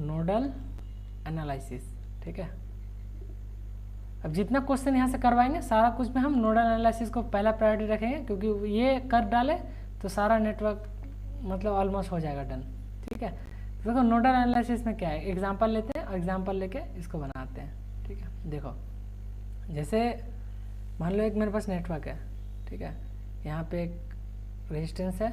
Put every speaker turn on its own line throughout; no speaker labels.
Nodal analysis, ठीक है। अब जितना क्वेश्चन यहाँ से करवाएंगे सारा कुछ में हम नोडल एनालिसिस को पहला प्रायोरिटी रखेंगे, क्योंकि ये कर डाले तो सारा नेटवर्क मतलब ऑलमोस्ट हो जाएगा डन, ठीक है। तो देखो नोडल एनालिसिस में क्या है, एग्जांपल लेते हैं और एग्जांपल लेके इसको बनाते हैं, ठीक है। देखो जैसे मान लो एक मेरे पास नेटवर्क है, ठीक है। यहाँ पे एक रेजिस्टेंस है,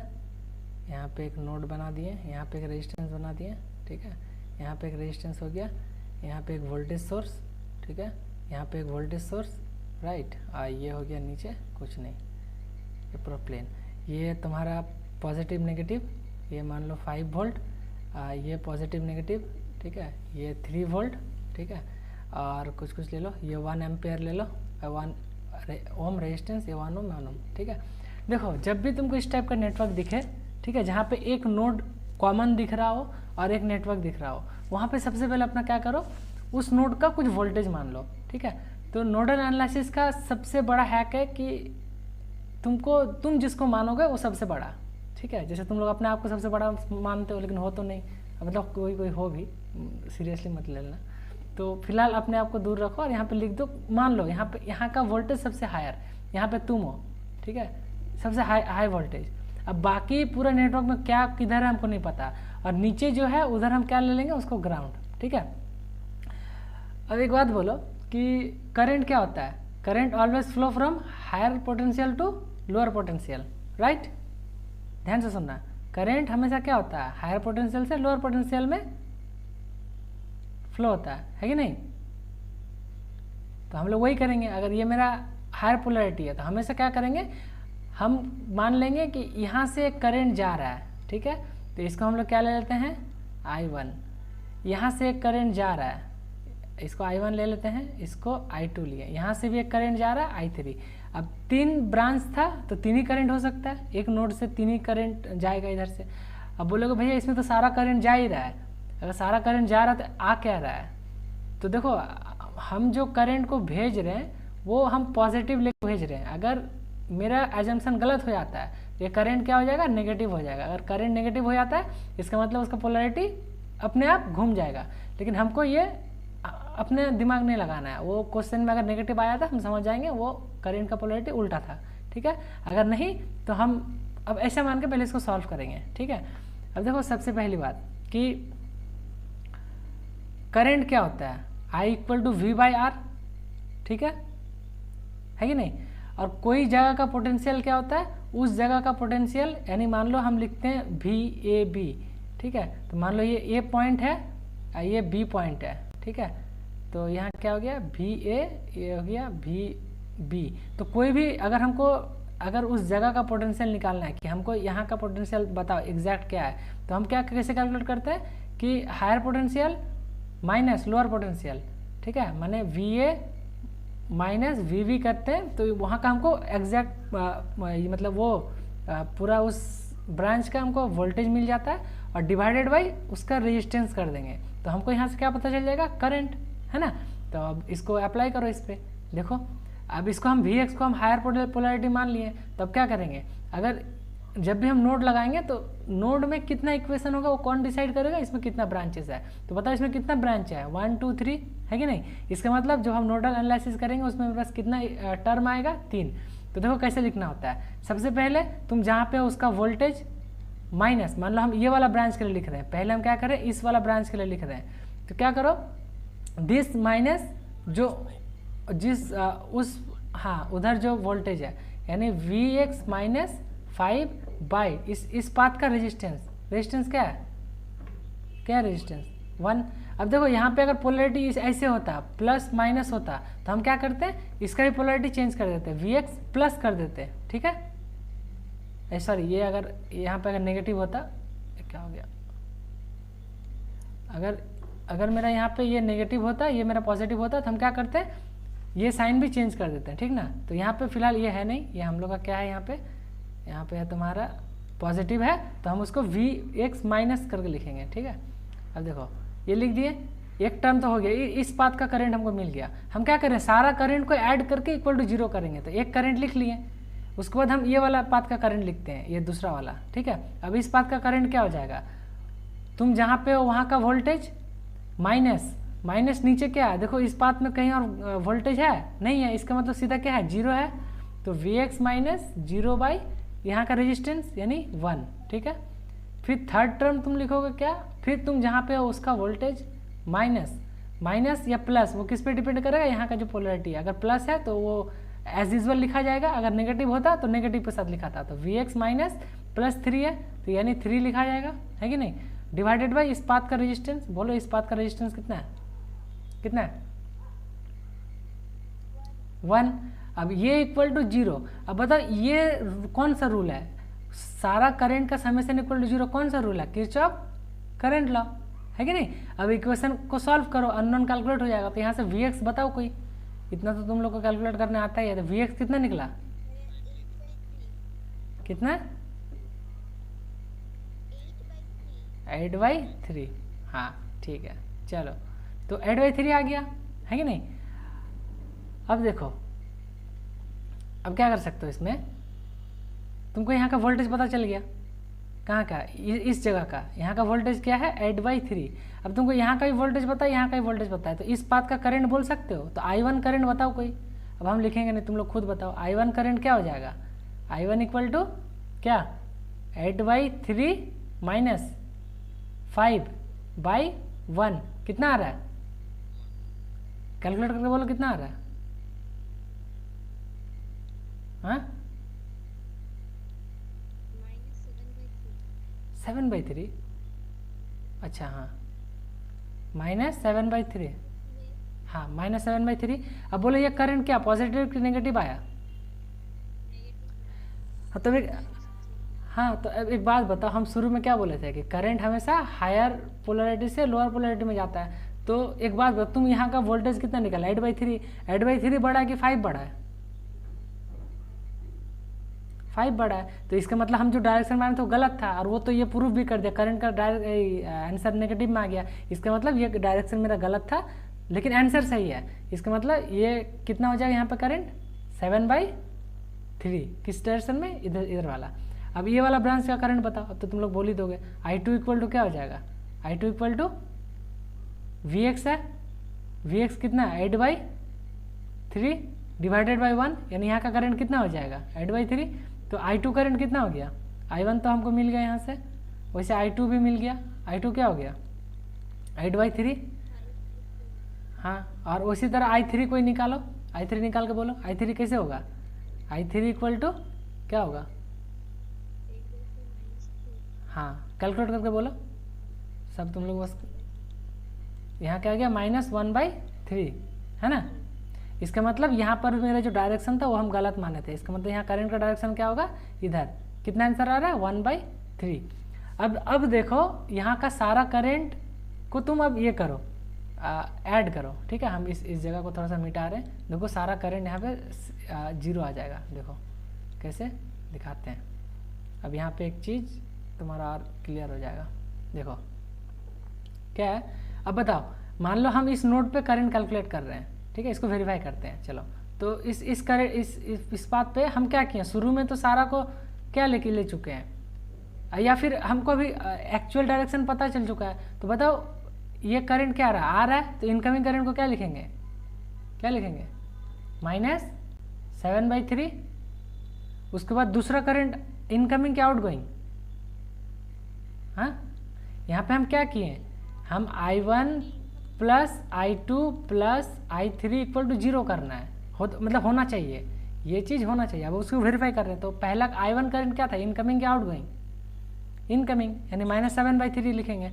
यहाँ पे एक नोड बना दिए, यहाँ पे एक रेजिस्टेंस बना दिए, ठीक है। यहाँ पे एक रेजिस्टेंस हो गया, यहाँ पे एक वोल्टेज सोर्स, ठीक है। यहाँ पे एक वोल्टेज सोर्स, राइट। ये हो गया नीचे कुछ नहीं, ये पूरा प्लेन। ये तुम्हारा पॉजिटिव नेगेटिव, ये मान लो 5 वोल्ट, ये पॉजिटिव नेगेटिव, ठीक है। ये 3 वोल्ट, ठीक है। और कुछ कुछ ले लो, ये 1 एम्पेयर ले लो, 1 ओम रेजिस्टेंस, ये 1 ओम, ठीक है। देखो जब भी तुमको इस टाइप का नेटवर्क दिखे, ठीक है, जहाँ पे एक नोड कॉमन दिख रहा हो और एक नेटवर्क दिख रहा हो, वहाँ पे सबसे पहले अपना क्या करो, उस नोड का कुछ वोल्टेज मान लो, ठीक है। तो नोडल एनालिसिस का सबसे बड़ा हैक है कि तुम जिसको मानोगे वो सबसे बड़ा, ठीक है। जैसे तुम लोग अपने आप को सबसे बड़ा मानते हो लेकिन हो तो नहीं, मतलब कोई हो भी, सीरियसली मत लेना। तो फिलहाल अपने आप को दूर रखो और यहाँ पे लिख दो, मान लो यहाँ का वोल्टेज सबसे हायर, यहाँ पे तुम हो, ठीक है, सबसे हाई वोल्टेज। अब बाकी पूरा नेटवर्क में क्या किधर है हमको नहीं पता, और नीचे जो है उधर हम क्या ले लेंगे, उसको ग्राउंड, ठीक है। अब एक बात बोलो कि करंट क्या होता है, current always flow from higher potential to lower potential, right. ध्यान से सुनना, करंट हमेशा क्या होता है, हायर पोटेंशियल से लोअर पोटेंशियल में फ्लो होता है कि नहीं। तो हम लोग वही करेंगे, अगर ये मेरा हायर पोलैरिटी है तो हमेशा क्या करेंगे, हम मान लेंगे कि यहाँ से करंट जा रहा है, ठीक है। तो इसको हम लोग क्या ले लेते हैं, I1। यहाँ से एक करंट जा रहा है, इसको I1 ले लेते हैं, इसको I2 लिए। यहाँ से भी एक करंट जा रहा है I3। अब 3 ब्रांच था तो 3 ही करंट हो सकता है, एक नोड से 3 ही करंट जाएगा इधर से। अब बोलोगे भैया इसमें तो सारा करंट जा ही रहा है, अगर सारा करंट जा रहा है तो आ क्या रहा है। तो देखो हम जो करंट को भेज रहे हैं वो हम पॉजिटिव लेके भेज रहे हैं। अगर मेरा एजम्पशन गलत हो जाता है तो ये करंट क्या हो जाएगा, नेगेटिव हो जाएगा। अगर करंट नेगेटिव हो जाता है इसका मतलब उसका पोलैरिटी अपने आप घूम जाएगा। लेकिन हमको ये अपने दिमाग नहीं लगाना है, वो क्वेश्चन में अगर नेगेटिव आया था हम समझ जाएंगे वो करंट का पोलैरिटी उल्टा था, ठीक है। अगर नहीं तो हम अब ऐसा मान के पहले इसको सॉल्व करेंगे, ठीक है। अब देखो सबसे पहली बात कि करंट क्या होता है, I = V/R, ठीक है कि नहीं। और कोई जगह का पोटेंशियल क्या होता है, उस जगह का पोटेंशियल, यानी मान लो हम लिखते हैं VAB, ठीक है। तो मान लो ये A पॉइंट है, ये B पॉइंट है, ठीक है। तो यहाँ क्या हो गया VA, ये हो गया VB। तो कोई भी अगर उस जगह का पोटेंशियल निकालना है कि हमको यहाँ का पोटेंशियल बताओ एग्जैक्ट क्या है, तो हम क्या कैसे कैलकुलेट करते हैं कि higher potential minus lower potential, ठीक है, माने VA माइनस VB करते हैं। तो वहाँ का हमको एग्जैक्ट मतलब वो पूरा उस ब्रांच का हमको वोल्टेज मिल जाता है और डिवाइडेड बाई उसका रेजिस्टेंस कर देंगे, तो हमको यहाँ से क्या पता चल जाएगा, करंट, है ना। तो अब इसको अप्लाई करो इस पर, देखो अब इसको हम Vx को हम हायर पोलैरिटी मान लिए, तो अब क्या करेंगे, अगर जब भी हम नोड लगाएंगे तो नोड में कितना इक्वेशन होगा वो कौन डिसाइड करेगा, इसमें कितना ब्रांचेस है। तो बताओ इसमें कितना ब्रांच है, 1 2 3 है कि नहीं। इसका मतलब जब हम नोडल एनालिसिस करेंगे उसमें मेरे पास कितना टर्म आएगा, 3। तो देखो कैसे लिखना होता है, सबसे पहले तुम जहाँ पे उसका वोल्टेज माइनस, मान लो हम ये वाला ब्रांच के लिए लिख रहे हैं, पहले हम क्या करें इस वाला ब्रांच के लिए लिख रहे हैं। तो क्या करो, दिस माइनस जिस उस उधर जो वोल्टेज है, यानी Vx माइनस 5 बाई इस पाथ का रेजिस्टेंस क्या है, रेजिस्टेंस 1। अब देखो यहाँ पे अगर पोलैरिटी ऐसे होता, प्लस माइनस होता, तो हम क्या करते हैं इसका भी पोलैरिटी चेंज कर देते हैं, Vx प्लस कर देते हैं, ठीक है। सॉरी, ये अगर यहाँ पे अगर नेगेटिव होता, क्या हो गया, अगर मेरा यहाँ पे ये नेगेटिव होता, ये मेरा पॉजिटिव होता, तो हम क्या करते हैं ये साइन भी चेंज कर देते हैं, ठीक ना। तो यहाँ पे फिलहाल ये है नहीं, ये हम लोग का क्या है, यहाँ पे है तुम्हारा पॉजिटिव है, तो हम उसको Vx माइनस करके लिखेंगे, ठीक है। अब देखो ये लिख दिए, एक टर्म तो हो गया, इस पाथ का करंट हमको मिल गया। हम क्या करें, सारा करंट को ऐड करके = 0 करेंगे, तो एक करंट लिख लिए। उसके बाद हम ये वाला पाथ का करंट लिखते हैं, ये दूसरा वाला, ठीक है। अब इस पाथ का करंट क्या हो जाएगा, तुम जहाँ पे हो वहाँ का वोल्टेज माइनस माइनस नीचे क्या है, देखो इस पाथ में कहीं और वोल्टेज है नहीं है, इसका मतलब सीधा क्या है, जीरो है। तो V x minus zero by यहाँ का रेजिस्टेंस यानी 1, ठीक है। फिर थर्ड टर्म तुम लिखोगे क्या, फिर तुम जहाँ पे हो उसका वोल्टेज माइनस माइनस या प्लस, वो किस पे डिपेंड करेगा, यहाँ का जो पोलरिटी है। अगर प्लस है तो वो एज यूजल लिखा जाएगा, अगर नेगेटिव होता तो नेगेटिव के साथ लिखा था। तो वी एक्स माइनस प्लस 3 है तो यानी 3 लिखा जाएगा, है कि नहीं, डिवाइडेड बाई इस पाथ का रेजिस्टेंस। बोलो इस पाथ का रेजिस्टेंस कितना है, कितना है, 1। अब ये इक्वल टू 0। अब बताओ ये कौन सा रूल है, सारा करंट का समेशन इक्वल टू 0 कौन सा रूल है, किरचॉफ करंट लॉ, है कि नहीं। अब इक्वेशन को सॉल्व करो, अननोन कैलकुलेट हो जाएगा। तो यहाँ से वी एक्स बताओ कोई, इतना तो तुम लोग को कैलकुलेट करने आता ही है। तो वी एक्स कितना निकला, कितना, 8/3। हाँ ठीक है, चलो तो 8/3 आ गया, है कि नहीं। अब देखो अब क्या कर सकते हो इसमें, तुमको यहाँ का वोल्टेज पता चल गया, कहाँ का, इस जगह का, यहाँ का वोल्टेज क्या है 8/3। अब तुमको यहाँ का भी वोल्टेज पता है, यहाँ का भी वोल्टेज पता है, तो इस पाथ का करंट बोल सकते हो। तो I1 करंट बताओ कोई, अब हम लिखेंगे नहीं, तुम लोग खुद बताओ। I1 करंट क्या हो जाएगा, I1 इक्वल टू क्या, 8/3 माइनस 5/1 कितना आ रहा है, कैलकुलेट करके बोलो कितना आ रहा है। हाँ 7/3, अच्छा हाँ -7/3, हाँ -7/3। अब बोलो ये करंट क्या पॉजिटिव कि नेगेटिव आया, हाँ तो हाँ तो अब एक बात बताओ, हम शुरू में क्या बोले थे कि करंट हमेशा हायर पोलैरिटी से लोअर पोलैरिटी में जाता है। तो एक बात बताओ, तुम यहाँ का वोल्टेज कितना निकला 8/3, 8/3 बड़ा है कि 5 बड़ा है, 5 बड़ा है। तो इसका मतलब हम जो डायरेक्शन माने थे वो गलत था, और वो तो ये प्रूफ भी कर दिया, करंट का आंसर नेगेटिव में आ गया। इसका मतलब ये डायरेक्शन मेरा गलत था लेकिन आंसर सही है। इसका मतलब ये कितना हो जाएगा यहाँ पे करंट 7/3, किस डायरेक्शन में, इधर इधर वाला। अब ये वाला ब्रांच का करंट बताओ, अब तो तुम लोग बोल ही दोगे। I2 इक्वल टू क्या हो जाएगा, I2 equal to V x है, वी एक्स कितना 8/3 डिवाइडेड बाई 1, यानी यहाँ का करंट कितना हो जाएगा 8/3। तो I2 करंट कितना हो गया, I1 तो हमको मिल गया यहाँ से, वैसे I2 भी मिल गया। I2 क्या हो गया 8/3, हाँ। और उसी तरह I3 कोई निकालो, I3 निकाल के बोलो, I3 कैसे होगा, I3 इक्वल टू क्या होगा, हाँ कैलकुलेट करके बोलो सब तुम लोग। बस यहाँ क्या आ गया -1/3, है ना। इसका मतलब यहाँ पर मेरा जो डायरेक्शन था वो हम गलत माने थे। इसका मतलब यहाँ करंट का डायरेक्शन क्या होगा, इधर। कितना आंसर आ रहा है 1/3। अब देखो यहाँ का सारा करंट को तुम अब ये करो, ऐड करो, ठीक है। हम इस जगह को थोड़ा सा मिटा रहे हैं। देखो सारा करंट यहाँ पे 0 आ जाएगा, देखो कैसे दिखाते हैं। अब यहाँ पे एक चीज़ तुम्हारा और क्लियर हो जाएगा, देखो क्या है। अब बताओ, मान लो हम इस नोड पे करंट कैलकुलेट कर रहे हैं, ठीक है, इसको वेरीफाई करते हैं। चलो तो इस करंट इस बात पे हम क्या किए, शुरू में तो सारा को क्या ले चुके हैं, या फिर हमको अभी एक्चुअल डायरेक्शन पता चल चुका है। तो बताओ ये करंट क्या आ रहा है, तो इनकमिंग करंट को क्या लिखेंगे, क्या लिखेंगे -7/3। उसके बाद दूसरा करंट इनकमिंग क्या आउटगोइंग, हाँ। यहाँ पे हम क्या किए, हम I1 plus I2 plus I3 equal to 0 करना है, मतलब होना चाहिए, ये चीज़ होना चाहिए। अब उसको वेरीफाई कर रहे हैं। तो पहला I1 करंट क्या था, इनकमिंग क्या आउटगोइंग, इनकमिंग, यानी -7/3 लिखेंगे,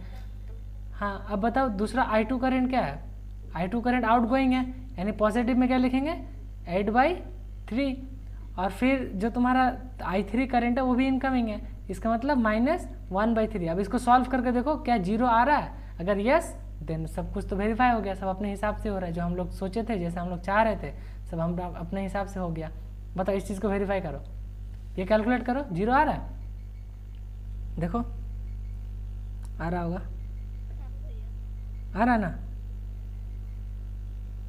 हाँ। अब बताओ दूसरा I2 करंट क्या है, I2 करंट आउटगोइंग है, यानी पॉजिटिव में क्या लिखेंगे 8/3। और फिर जो तुम्हारा I3 करंट है वो भी इनकमिंग है, इसका मतलब -1/3। अब इसको सॉल्व करके देखो क्या 0 आ रहा है, अगर यस देन सब कुछ तो वेरीफाई हो गया, सब अपने हिसाब से हो रहा है। जो हम लोग सोचे थे, जैसे हम लोग चाह रहे थे, सब हम अपने हिसाब से हो गया। बताओ इस चीज़ को वेरीफाई करो, ये कैलकुलेट करो, 0 आ रहा है, देखो आ रहा होगा, आ रहा ना,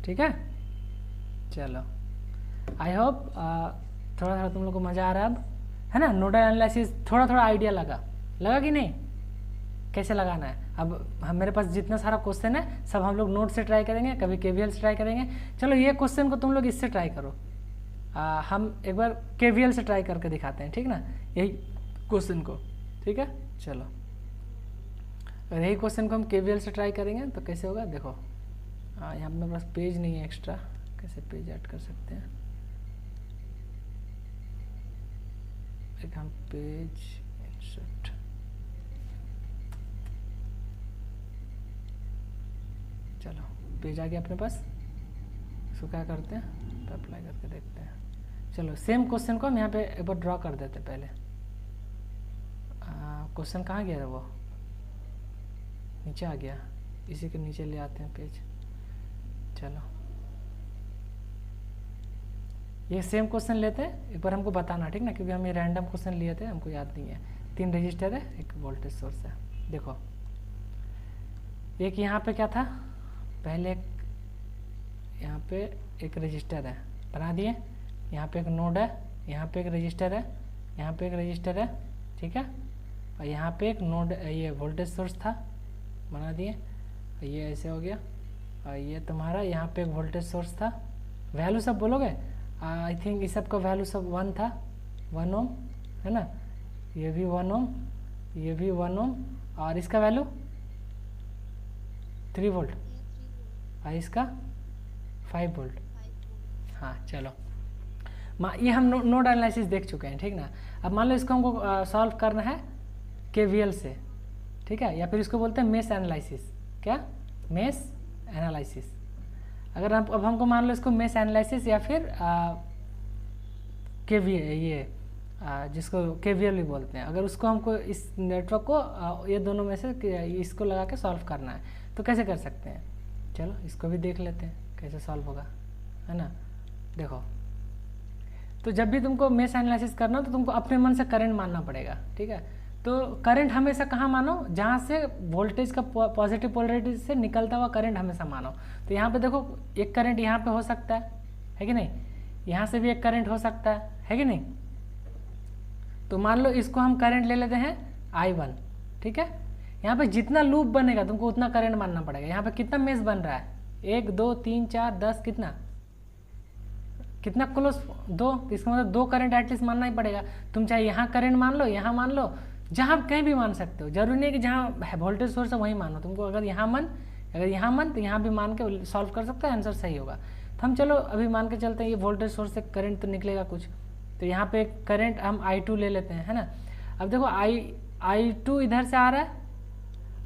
ठीक है। चलो आई होप थोड़ा थोड़ा तुम लोग को मज़ा आ रहा है अब, है ना। नोडल एनालिसिस थोड़ा थोड़ा आइडिया लगा कि नहीं, कैसे लगाना है। अब मेरे पास जितना सारा क्वेश्चन है सब हम लोग नोट से ट्राई करेंगे, कभी KVL से ट्राई करेंगे। चलो ये क्वेश्चन को तुम लोग इससे ट्राई करो, हम एक बार KVL से ट्राई करके दिखाते हैं, ठीक ना, यही क्वेश्चन को, ठीक है। चलो अगर यही क्वेश्चन को हम KVL से ट्राई करेंगे तो कैसे होगा, देखो यहाँ मेरे पास पेज नहीं है एक्स्ट्रा, कैसे पेज ऐड कर सकते हैं। एक हम पेज इंसर्ट, चलो पेज आ गया अपने पास। इसको क्या करते हैं, अप्लाई करके देखते हैं। चलो सेम क्वेश्चन को हम यहाँ पे एक बार ड्रॉ कर देते हैं। पहले क्वेश्चन कहाँ गया था, वो नीचे आ गया, इसी के नीचे ले आते हैं पेज। चलो ये सेम क्वेश्चन लेते हैं, एक बार हमको बताना, ठीक ना, क्योंकि हम ये रैंडम क्वेश्चन लिए थे, हमको याद नहीं है। 3 रजिस्टर है, एक वोल्टेज सोर्स है। देखो एक यहाँ पे क्या था, पहले यहाँ पे एक रजिस्टर है, बना दिए। यहाँ पे एक नोड है, यहाँ पे एक रजिस्टर है, यहाँ पे एक रजिस्टर है, ठीक है। और यहाँ पे एक नोड, ये वोल्टेज सोर्स था, बना दिए। ये ऐसे हो गया। और ये तुम्हारा यहाँ पे एक वोल्टेज सोर्स था। वैल्यू सब बोलोगे, आई थिंक इस सब का वैल्यू सब 1 था, 1 ओम है ना। ये भी 1 ओम, ये भी 1 ओम, और इसका वैल्यू 3 वोल्ट, और इसका 5 वोल्ट। हाँ चलो ये हम नोड एनालिसिस देख चुके हैं, ठीक ना। अब मान लो इसको हमको सॉल्व करना है KVL से, ठीक है, या फिर इसको बोलते हैं मेश एनालिसिस। क्या, मेश एनालिसिस। अगर हम अब हमको मान लो इसको मेश एनालिसिस या फिर जिसको KVL भी बोलते हैं, अगर उसको हमको इस नेटवर्क को ये दोनों में से इसको लगा के सॉल्व करना है तो कैसे कर सकते हैं। चलो इसको भी देख लेते हैं कैसे सॉल्व होगा, है ना। देखो तो जब भी तुमको मेश एनालिसिस करना हो तो तुमको अपने मन से करंट मानना पड़ेगा, ठीक है। तो करंट हमेशा कहाँ मानो, जहाँ से वोल्टेज का पॉजिटिव पोलरिटी से निकलता हुआ करंट हमेशा मानो। तो यहाँ पे देखो एक करंट यहाँ पे हो सकता है कि नहीं, यहाँ से भी एक करंट हो सकता है कि नहीं। तो मान लो इसको हम करंट ले लेते हैं I1, ठीक है। यहाँ पे जितना लूप बनेगा तुमको उतना करंट मानना पड़ेगा। यहाँ पे कितना मेश बन रहा है, 1 2 3 4 10, कितना क्लोज 2, तो इसका मतलब 2 करंट एटलीस्ट मानना ही पड़ेगा। तुम चाहे यहाँ करंट मान लो, यहाँ मान लो, जहाँ कहीं भी मान सकते हो, जरूरी नहीं कि जहाँ वोल्टेज सोर्स है वहीं मानो। तुमको अगर यहाँ मन तो यहाँ भी मान के सॉल्व कर सकते हो, आंसर सही होगा। तो हम चलो अभी मान के चलते हैं ये वोल्टेज सोर्स से करंट तो निकलेगा कुछ, तो यहाँ पे करंट हम I2 ले लेते हैं, है ना। अब देखो I2 इधर से आ रहा है,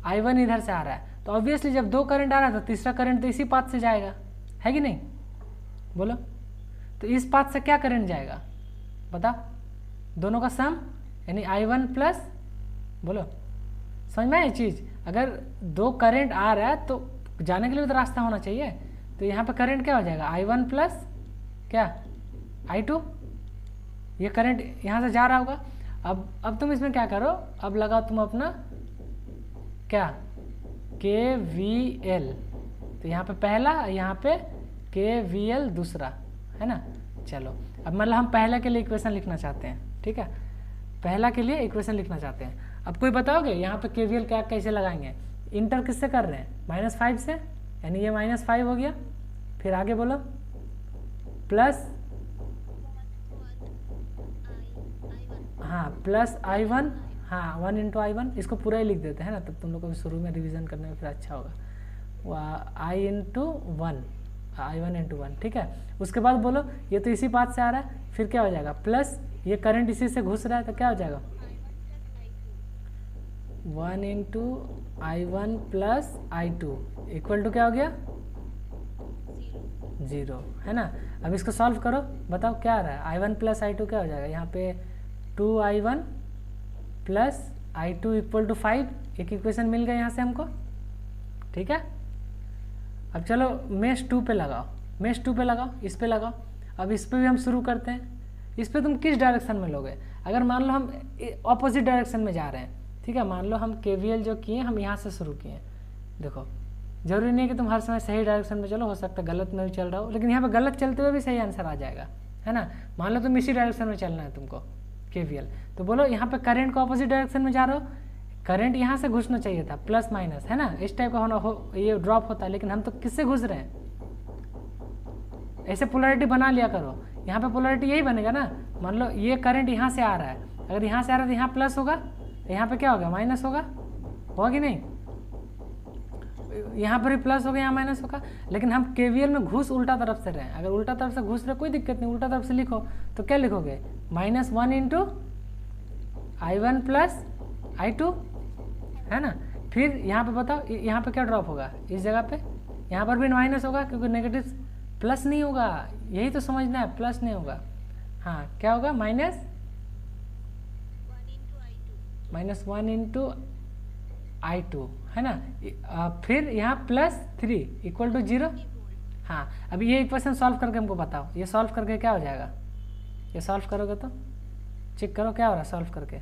I1 इधर से आ रहा है, तो ऑब्वियसली जब 2 करंट आ रहा है तो तीसरा करंट तो इसी पाथ से जाएगा, है कि नहीं, बोलो। तो इस पाथ से क्या करंट जाएगा बताओ, दोनों का सम, यानी I1 प्लस, बोलो समझ में ये चीज़। अगर 2 करंट आ रहा है तो जाने के लिए तो रास्ता होना चाहिए। तो यहाँ पे करंट क्या हो जाएगा, I1 प्लस क्या I2, ये करंट यहाँ से जा रहा होगा। अब तुम इसमें क्या करो, अब लगाओ तुम अपना क्या KVL। तो यहाँ पे पहला, यहाँ पे KVL दूसरा, है ना। चलो अब मतलब हम पहला के लिए इक्वेशन लिखना चाहते हैं, ठीक है, पहला के लिए इक्वेशन लिखना चाहते हैं। अब कोई बताओगे यहाँ पे KVL क्या कैसे लगाएंगे, इंटर किससे कर रहे हैं, -5 से, यानी ये -5 हो गया। फिर आगे बोलो, प्लस, हाँ प्लस I1, हाँ 1 × I1, इसको पूरा ही लिख देते हैं ना, तब तुम लोग को शुरू में रिवीजन करने में फिर अच्छा होगा। I1 × 1, ठीक है। उसके बाद बोलो ये तो इसी बात से आ रहा है, फिर क्या हो जाएगा, प्लस ये करंट इसी से घुस रहा है तो क्या हो जाएगा, 1 × I1 plus I2 equal to क्या हो गया, 0, है ना। अब इसको सॉल्व करो, बताओ क्या आ रहा है, I1 प्लस I2 क्या हो जाएगा, यहाँ पे 2I1 plus I2 equal to 5, एक इक्वेशन मिल गया यहाँ से हमको, ठीक है। अब चलो मेश 2 पे लगाओ, मेश 2 पे लगाओ, इस पे लगाओ। अब इस पे भी हम शुरू करते हैं। इस पे तुम किस डायरेक्शन में लोगे, अगर मान लो हम ऑपोजिट डायरेक्शन में जा रहे हैं, ठीक है, मान लो हम KVL जो किए हम यहाँ से शुरू किए। देखो जरूरी नहीं है कि तुम हर समय सही डायरेक्शन में चलो, हो सकता है गलत में भी चल रहा हो, लेकिन यहाँ पे गलत चलते हुए भी सही आंसर आ जाएगा, है ना। मान लो तुम इसी डायरेक्शन में चलना है तुमको KVL, तो बोलो यहाँ पे करंट को ऑपोजिट डायरेक्शन में जा रहे हो, करंट यहाँ से घुसना चाहिए था, प्लस माइनस, है ना, इस टाइप का होना ये ड्रॉप होता है, लेकिन हम तो किससे घुस रहे हैं, ऐसे पोलैरिटी बना लिया करो। यहाँ पे पोलैरिटी यही बनेगा ना, मान लो ये करंट यहाँ से आ रहा है, अगर यहाँ से आ रहा है तो यहाँ प्लस होगा, यहाँ पे क्या होगा, माइनस होगा कि नहीं, यहाँ पर भी प्लस होगा, यहाँ माइनस होगा। लेकिन हम केवीएल में घुस उल्टा तरफ से रहे हैं, अगर उल्टा तरफ से घुस रहे कोई दिक्कत नहीं, उल्टा तरफ से लिखो तो क्या लिखोगे, -1 इंटू I1 प्लस I2, है ना। फिर यहाँ पे बताओ, यहाँ पे क्या ड्रॉप होगा, इस जगह पे यहाँ पर भी माइनस होगा, क्योंकि नेगेटिव प्लस नहीं होगा, यही तो समझना है, प्लस नहीं होगा। हाँ, क्या होगा, -1 इंटू I2, है ना। फिर यहाँ +3 इक्वल टू 0। हाँ, अभी ये इक्वेशन सॉल्व करके हमको बताओ, ये सॉल्व करके क्या हो जाएगा, ये सॉल्व करोगे तो चेक करो क्या हो रहा है सॉल्व करके।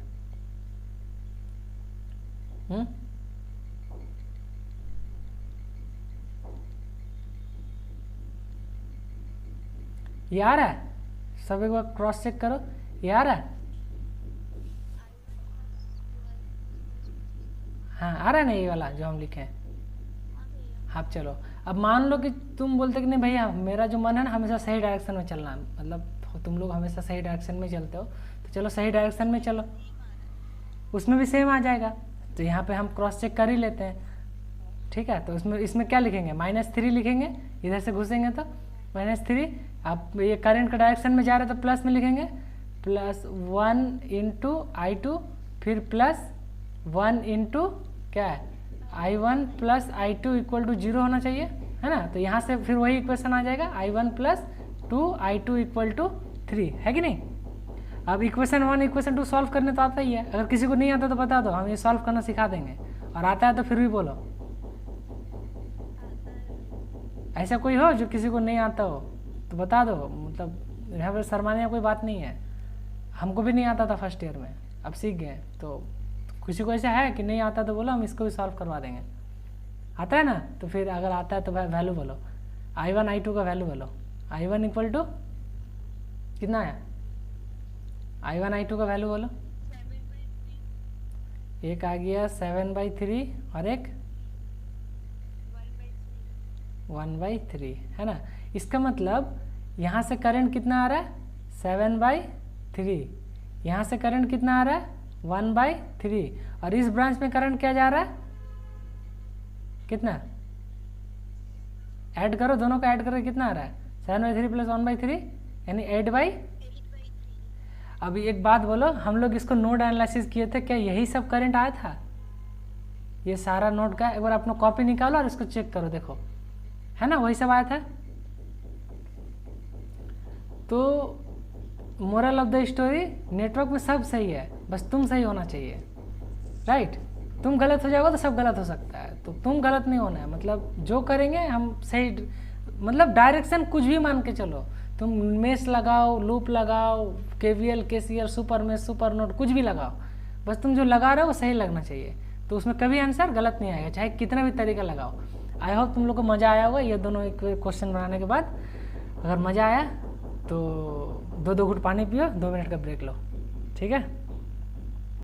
ये आ रहा है, सब एक बार क्रॉस चेक करो, ये आ रहा है, हाँ आ रहा है ना ये वाला जो हम लिखे हैं। हाँ चलो, अब मान लो कि तुम बोलते कि नहीं भैया मेरा जो मन है ना हमेशा सही डायरेक्शन में चलना, मतलब तुम लोग हमेशा सही डायरेक्शन में चलते हो, तो चलो सही डायरेक्शन में चलो, उसमें भी सेम आ जाएगा। तो यहाँ पे हम क्रॉस चेक कर ही लेते हैं, ठीक है। तो इसमें क्या लिखेंगे, -3 लिखेंगे, इधर से घुसेंगे तो -3। आप ये करंट का डायरेक्शन में जा रहे हैं तो प्लस में लिखेंगे, +1 इंटू I2, फिर +1 इंटू क्या है I1 plus I2 equal to 0 होना चाहिए, है ना। तो यहाँ से फिर वही इक्वेशन आ जाएगा, I1 + 2 I2 इक्वल टू 3, है कि नहीं। अब इक्वेशन 1 इक्वेशन 2 सॉल्व करने तो आता ही है, अगर किसी को नहीं आता तो बता दो, हम ये सॉल्व करना सिखा देंगे, और आता है तो फिर भी बोलो। ऐसा कोई हो जो किसी को नहीं आता हो तो बता दो, मतलब यहाँ पर शर्माने की कोई बात नहीं है, हमको भी नहीं आता था फर्स्ट ईयर में, अब सीख गए। तो किसी को ऐसा है कि नहीं आता तो बोलो, हम इसको भी सॉल्व करवा देंगे। आता है ना, तो फिर अगर आता है तो वैल्यू बोलो, I1 I2 का वैल्यू बोलो। I1 इक्वल टू कितना है, I1 I2 का वैल्यू बोलो। एक आ गया 7/3 और एक 1/3, है ना। इसका मतलब यहाँ से करंट कितना आ रहा है, 7/3, यहाँ से करंट कितना आ रहा है, 1/3, और इस ब्रांच में करंट क्या जा रहा है, कितना, ऐड करो, दोनों का ऐड करो, कितना आ रहा है, 7/3 + 1/3 यानी 8/। अभी एक बात बोलो, हम लोग इसको नोड एनालिसिस किए थे, क्या यही सब करंट आया था, ये सारा नोड का, एक बार अपना कॉपी निकालो और इसको चेक करो, देखो है ना, वही सब आया था। तो moral of the story, network में सब सही है, बस तुम सही होना चाहिए, राइट। तुम गलत हो जाओगे तो सब गलत हो सकता है, तो तुम गलत नहीं होना है, मतलब जो करेंगे हम सही, मतलब डायरेक्शन कुछ भी मान के चलो, तुम मेश लगाओ, लूप लगाओ, KVL KCL super mesh super node कुछ भी लगाओ, बस तुम जो लगा रहे हो वो सही लगना चाहिए, तो उसमें कभी आंसर गलत नहीं आएगा, चाहे कितना भी तरीका लगाओ। आई होप तुम लोग को मज़ा आया होगा ये दोनों क्वेश्चन बनाने के बाद। अगर मज़ा आया तो 2 घूंट पानी पियो, 2 मिनट का ब्रेक लो, ठीक है।